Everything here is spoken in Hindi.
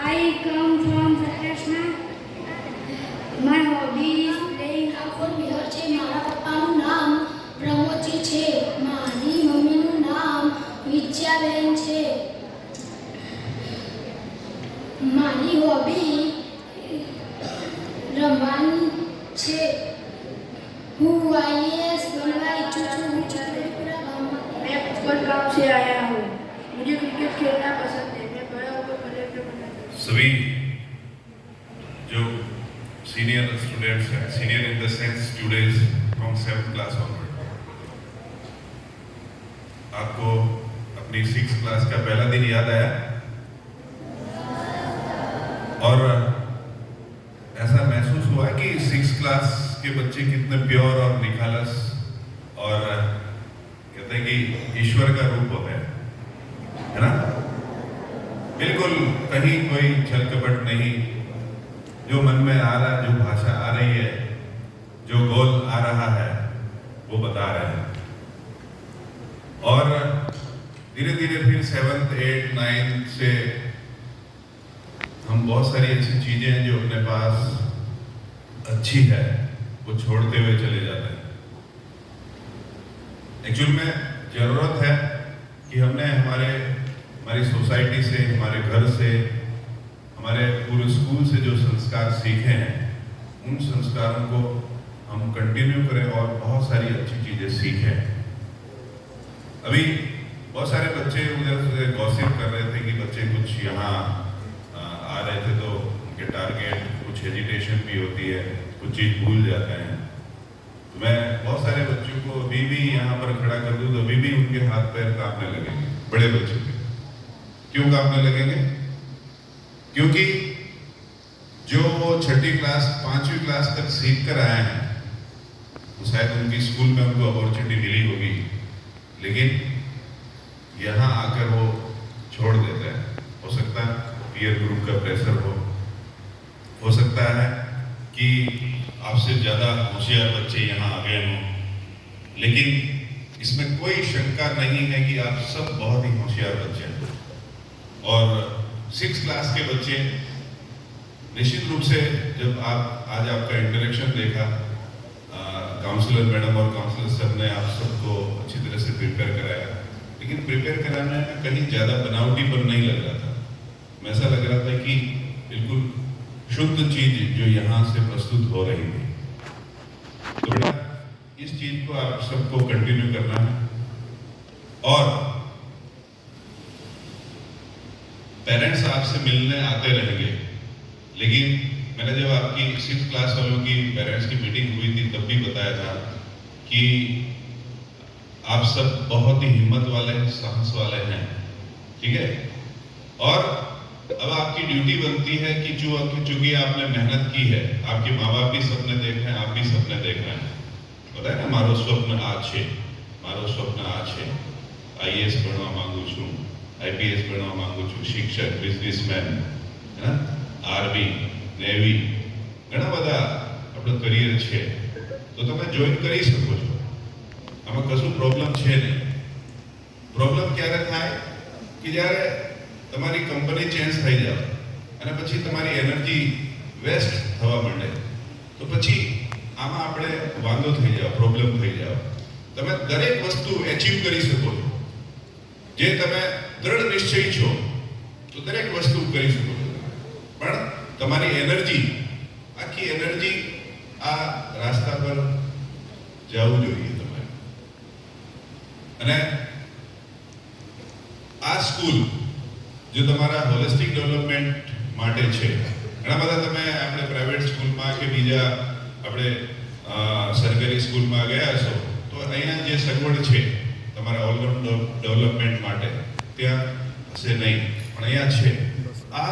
I come from Sakrishna. My hobby is playing Thakor વિહર છે. મારા પપ્પાનું નામ પ્રમોદજી છે. મારી મમ્મીનું નામ વિદ્યાબેન છે. મારી હોબી રમવાની છે. હું IAS બનવા ઈચ્છું છું. હું ચિત્રપુરા ગામમાં मैं बचपन गांव से आया हूँ. मुझे क्रिकेट खेलना पसंद है. मैं बड़ा होकर कलेक्टर बनना चाहता हूँ. सभी जो सीनियर स्टूडेंट्स हैं, senior in the sense students from 7th class onward, आपको अपनी 6th क्लास का पहला दिन याद आया? और ऐसा महसूस हुआ कि 6th क्लास के बच्चे कितने प्योर और निखालस और कहते हैं कि ईश्वर का रूप होता है ना? बिल्कुल कहीं कोई छल कपट नहीं. जो मन में आ रहा है, जो भाषा आ रही है, जो गोल आ रहा है, वो बता रहे हैं. और धीरे धीरे फिर 7th 8th 9th से हम बहुत सारी ऐसी चीजें हैं जो अपने पास अच्छी है वो छोड़ते हुए चले जाते हैं. एक्चुअल में जरूरत है कि हमने हमारी सोसाइटी से, हमारे घर से, हमारे पूरे स्कूल से जो संस्कार सीखे हैं उन संस्कारों को हम कंटिन्यू करें और बहुत सारी अच्छी चीजें सीखें. अभी बहुत सारे बच्चे उधर से गॉसिप कर रहे थे कि बच्चे कुछ यहाँ आ रहे थे तो उनके टारगेट कुछ हेजिटेशन भी होती है, कुछ चीज भूल जाते हैं. तो मैं बहुत सारे बच्चों को अभी भी यहाँ पर खड़ा कर दूँ तो अभी भी उनके हाथ पैर कांपने लगेंगे. बड़े बच्चों के क्यों कांपने लगेंगे? क्योंकि जो वो 6ठी क्लास 5वीं क्लास तक सीख कर आए हैं तो शायद उनकी स्कूल में उनको अपॉर्चुनिटी मिली होगी, लेकिन यहाँ आकर वो छोड़ देते हैं. हो सकता है पीयर ग्रुप का प्रेशर हो सकता है कि आपसे ज्यादा होशियार बच्चे यहाँ आ गए हों, लेकिन इसमें कोई शंका नहीं है कि आप सब बहुत ही होशियार बच्चे हैं. और 6th क्लास के बच्चे निश्चित रूप से जब आप आज आपका इंटरेक्शन देखा, काउंसलर मैडम और काउंसलर सर ने आप सबको अच्छी तरह से प्रिपेयर कराया, लेकिन प्रिपेयर कराने में कहीं ज़्यादा बनावटीपन नहीं लग रहा था. मैं ऐसा लग रहा था कि बिल्कुल शुद्ध चीज जो यहाँ से प्रस्तुत हो रही थी. तो बेटा इस चीज को आप सबको कंटिन्यू करना है. और पेरेंट्स आपसे मिलने आते रहेंगे, लेकिन मैंने जब आपकी 6th क्लास वालों की पेरेंट्स की मीटिंग हुई थी तब भी बताया था कि आप सब बहुत ही हिम्मत वाले, साहस वाले हैं. ठीक है? और अब आपकी ड्यूटी बनती है कि चूंकि आपने मेहनत की है, आपके माँ बाप भी सपने देख रहे हैं, आप भी सपने देख रहे हैं. पता है ना, मारो स्वप्न आ छे. IAS बनवा मांगू छूं, IPS बनवा मांगू छूं, शिक्षक, बिजनेसमैन, है ना, आर्मी, नेवी, घણા બધા આપણો કરિયર છે તો તમે જોઈન કરી શકો છો. આમાં કશું પ્રોબ્લેમ છે નહીં. પ્રોબ્લેમ ક્યારે થાય કે જ્યારે તમારી કંપની ચેન્જ થઈ જાય અને પછી તમારી એનર્જી વેસ્ટ થવા માંડે તો પછી આમાં આપણે વાંધો થઈ જાવ, પ્રોબ્લેમ થઈ જાવ. તમે દરેક વસ્તુ એચીવ કરી શકો છો. જે તમે દૃઢ નિશ્ચય છો તો દરેક વસ્તુ કરી શકો છો, પણ તમારી એનર્જી, આખી એનર્જી આ રાસ્તા પર જવું જોઈએ તમારે. અને આ સ્કૂલ जो તમારા હોલિસ્ટિક ડેવલપમેન્ટ માટે છે. ઘણા બધા તમે આપણે પ્રાઇવેટ સ્કૂલમાં કે બીજા આપણે સરકારી સ્કૂલમાં ગયા છો તો અહીંયા જે સગવડ છે તમારા ઓલરાઉન્ડ ડેવલપમેન્ટ માટે ત્યાં હશે નહીં, પણ અહીંયા છે. આ